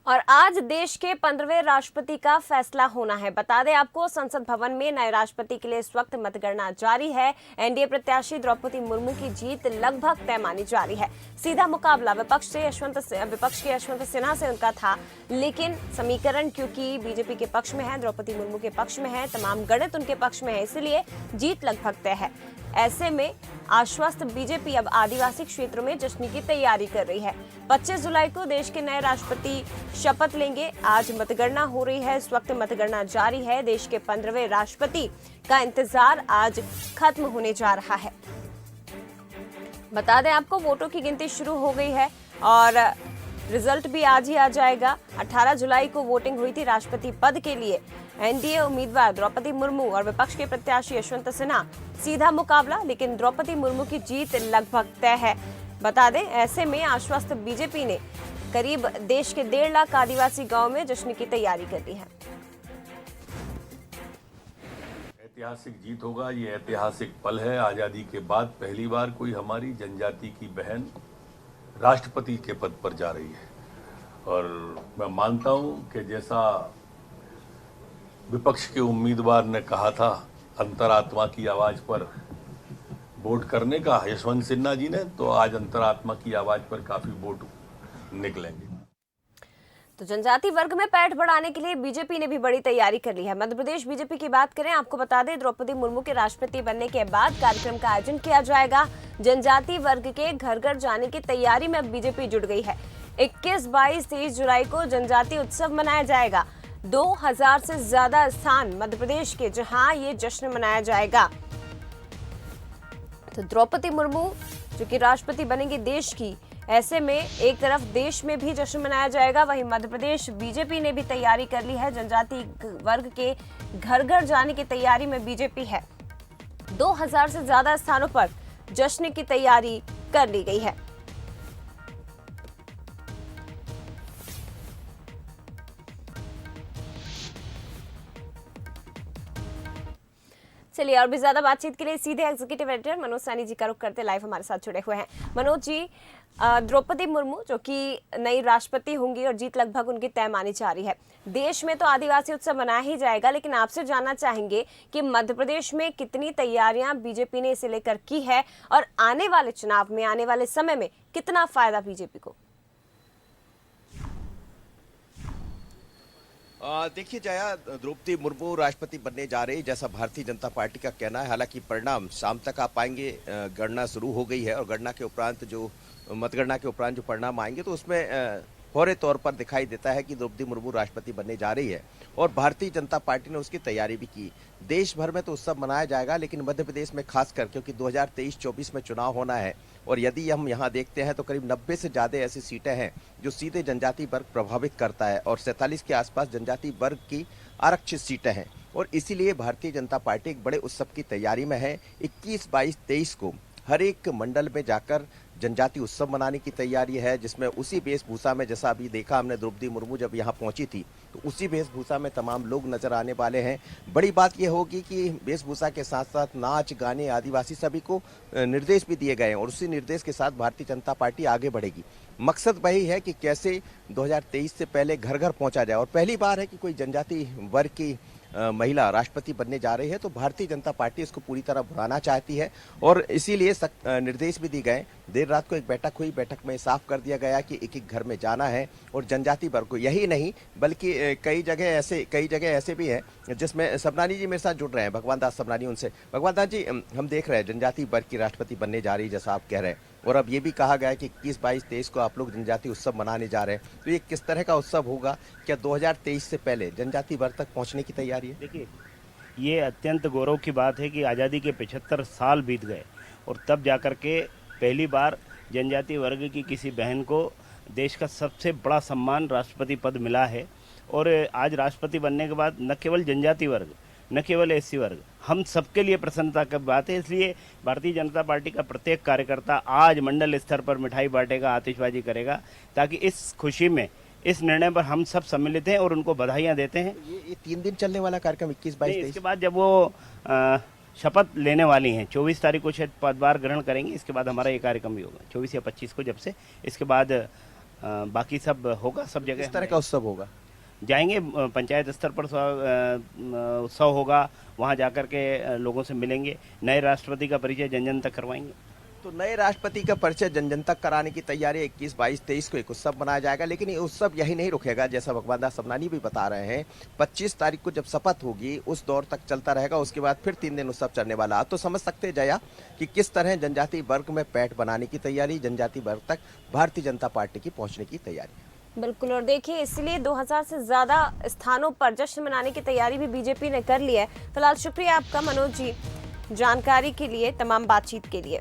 और आज देश के 15वें राष्ट्रपति का फैसला होना है। बता दें आपको, संसद भवन में नए राष्ट्रपति के लिए इस वक्त मतगणना जारी है। एनडीए प्रत्याशी द्रौपदी मुर्मू की जीत लगभग तय मानी जा रही है। सीधा मुकाबला विपक्ष के यशवंत सिन्हा से उनका था, लेकिन समीकरण क्योंकि बीजेपी के पक्ष में है, द्रौपदी मुर्मू के पक्ष में है, तमाम गणित उनके पक्ष में है, इसलिए जीत लगभग तय है। ऐसे में आश्वस्त बीजेपी अब आदिवासी क्षेत्रों में जश्न की तैयारी कर रही है। 25 जुलाई को देश के नए राष्ट्रपति शपथ लेंगे। आज मतगणना हो रही है, इस वक्त मतगणना जारी है। देश के 15वें राष्ट्रपति का इंतजार आज खत्म होने जा रहा है। बता दें आपको, वोटों की गिनती शुरू हो गई है और रिजल्ट भी आज ही आ जाएगा। 18 जुलाई को वोटिंग हुई थी राष्ट्रपति पद के लिए। एनडीए उम्मीदवार द्रौपदी मुर्मू और विपक्ष के प्रत्याशी यशवंत सिन्हा सीधा मुकाबला, लेकिन द्रौपदी मुर्मू की जीत लगभग तय है। बता दें, ऐसे में आश्वस्त बीजेपी ने करीब देश के 1.5 लाख आदिवासी गांव में जश्न की तैयारी कर ली है। ऐतिहासिक जीत होगा, ये ऐतिहासिक पल है। आजादी के बाद पहली बार कोई हमारी जनजाति की बहन राष्ट्रपति के पद पर जा रही है और मैं मानता हूं कि जैसा विपक्ष के उम्मीदवार ने कहा था अंतरात्मा की आवाज पर वोट करने का यशवंत सिन्हा जी ने, तो आज अंतरात्मा की आवाज पर काफी वोट निकलेंगे। तो जनजाति वर्ग में पैठ बढ़ाने के लिए बीजेपी ने भी बड़ी तैयारी कर ली है। मध्य प्रदेश बीजेपी की बात करें, आपको बता दें, द्रौपदी मुर्मू के राष्ट्रपति बनने के बाद कार्यक्रम का आयोजन किया जाएगा। जनजाति वर्ग के घर घर जाने की तैयारी में बीजेपी जुट गई है। 21, 22, 23 जुलाई को जनजाति उत्सव मनाया जाएगा। 2000 से ज्यादा स्थान मध्य प्रदेश के जहां ये जश्न मनाया जाएगा। तो द्रौपदी मुर्मू जो कि राष्ट्रपति बनेंगे देश की, ऐसे में एक तरफ देश में भी जश्न मनाया जाएगा, वहीं मध्य प्रदेश बीजेपी ने भी तैयारी कर ली है। जनजाति वर्ग के घर घर जाने की तैयारी में बीजेपी है। 2000 से ज्यादा स्थानों पर जश्न की तैयारी कर ली गई है। चलिए, और भी ज्यादा बातचीत के लिए सीधे एग्जीक्यूटिव एडिटर मनोज सैनी जी का रुख करते लाइव हमारे साथ जुड़े हुए हैं। मनोज जी, द्रौपदी मुर्मू जो कि नई राष्ट्रपति होंगी और जीत लगभग उनकी तय मानी जा रही है। देश में तो आदिवासी उत्सव मनाया ही जाएगा, लेकिन आपसे जानना चाहेंगे कि मध्य प्रदेश में कितनी तैयारियां बीजेपी ने इसे लेकर की है और आने वाले चुनाव में, आने वाले समय में कितना फायदा बीजेपी को? देखिए जया, द्रौपदी मुर्मू राष्ट्रपति बनने जा रही, जैसा भारतीय जनता पार्टी का कहना है। हालांकि परिणाम शाम तक आ पाएंगे, गणना शुरू हो गई है और गणना के उपरांत जो मतगणना के उपरांत जो परिणाम आएंगे तो उसमें फौरी तौर पर दिखाई देता है कि द्रौपदी मुर्मू राष्ट्रपति बनने जा रही है और भारतीय जनता पार्टी ने उसकी तैयारी भी की। देश भर में तो उत्सव मनाया जाएगा, लेकिन मध्य प्रदेश में खासकर क्योंकि 2023-24 में चुनाव होना है और यदि हम यहाँ देखते हैं तो करीब 90 से ज्यादा ऐसी सीटें हैं जो सीधे जनजाति वर्ग प्रभावित करता है और 47 के आसपास जनजाति वर्ग की आरक्षित सीटें हैं और इसीलिए भारतीय जनता पार्टी एक बड़े उत्सव की तैयारी में है। 21, 22, 23 को हर एक मंडल में जाकर जनजाति उत्सव मनाने की तैयारी है, जिसमें उसी वेशभूषा में, जैसा अभी देखा हमने द्रौपदी मुर्मू जब यहाँ पहुंची थी तो उसी वेशभूषा में तमाम लोग नजर आने वाले हैं। बड़ी बात यह होगी कि वेशभूषा के साथ साथ नाच गाने आदिवासी सभी को निर्देश भी दिए गए हैं और उसी निर्देश के साथ भारतीय जनता पार्टी आगे बढ़ेगी। मकसद वही है कि कैसे 2023 से पहले घर घर पहुंचा जाए और पहली बार है कि कोई जनजाति वर्ग की महिला राष्ट्रपति बनने जा रही है, तो भारतीय जनता पार्टी इसको पूरी तरह बढ़ाना चाहती है और इसीलिए निर्देश भी दिए गए। देर रात को एक बैठक हुई, बैठक में साफ कर दिया गया कि एक एक घर में जाना है और जनजाति वर्ग को, यही नहीं बल्कि कई जगह ऐसे भी हैं जिसमें सबनानी जी मेरे साथ जुड़ रहे हैं, भगवान दास सबनानी। उनसे भगवान दास जी, हम देख रहे हैं जनजाति वर्ग की राष्ट्रपति बनने जा रही है जैसा आप कह रहे हैं और अब ये भी कहा गया है कि 21, 22, 23 को आप लोग जनजाति उत्सव मनाने जा रहे हैं, तो ये किस तरह का उत्सव होगा? क्या 2023 से पहले जनजाति वर्ग तक पहुंचने की तैयारी है? देखिए, ये अत्यंत गौरव की बात है कि आज़ादी के 75 साल बीत गए और तब जाकर के पहली बार जनजाति वर्ग की किसी बहन को देश का सबसे बड़ा सम्मान राष्ट्रपति पद मिला है। और आज राष्ट्रपति बनने के बाद न केवल जनजाति वर्ग, न केवल एससी वर्ग, हम सबके लिए प्रसन्नता की बात है। इसलिए भारतीय जनता पार्टी का प्रत्येक कार्यकर्ता आज मंडल स्तर पर मिठाई बांटेगा, आतिशबाजी करेगा, ताकि इस खुशी में, इस निर्णय पर हम सब सम्मिलित हैं और उनको बधाइयां देते हैं। ये 3 दिन चलने वाला कार्यक्रम 21, 22, 23 इसके बाद जब वो शपथ लेने वाली हैं, 24 तारीख को शायद पदभार ग्रहण करेंगे, इसके बाद हमारा ये कार्यक्रम भी होगा 24 या 25 को, जब से इसके बाद बाकी सब होगा, सब जगह किस तरह का उत्सव होगा? जाएंगे। पंचायत स्तर पर उत्सव होगा, वहाँ जाकर के लोगों से मिलेंगे, नए राष्ट्रपति का परिचय जन जन तक करवाएंगे। तो नए राष्ट्रपति का परिचय जन जन तक कराने की तैयारी 21, 22, 23 को एक उत्सव मनाया जाएगा, लेकिन ये उत्सव यही नहीं रुकेगा। जैसा भगवान दास सबनानी भी बता रहे हैं, 25 तारीख को जब शपथ होगी उस दौर तक चलता रहेगा, उसके बाद फिर 3 दिन उत्सव चलने वाला। तो समझ सकते हैं जया कि किस तरह जनजातीय वर्ग में पैठ बनाने की तैयारी, जनजातीय वर्ग तक भारतीय जनता पार्टी की पहुंचने की तैयारी। बिल्कुल, और देखिए इसलिए 2000 से ज्यादा स्थानों पर जश्न मनाने की तैयारी भी बीजेपी ने कर ली है। फिलहाल शुक्रिया आपका मनोज जी जानकारी के लिए, तमाम बातचीत के लिए।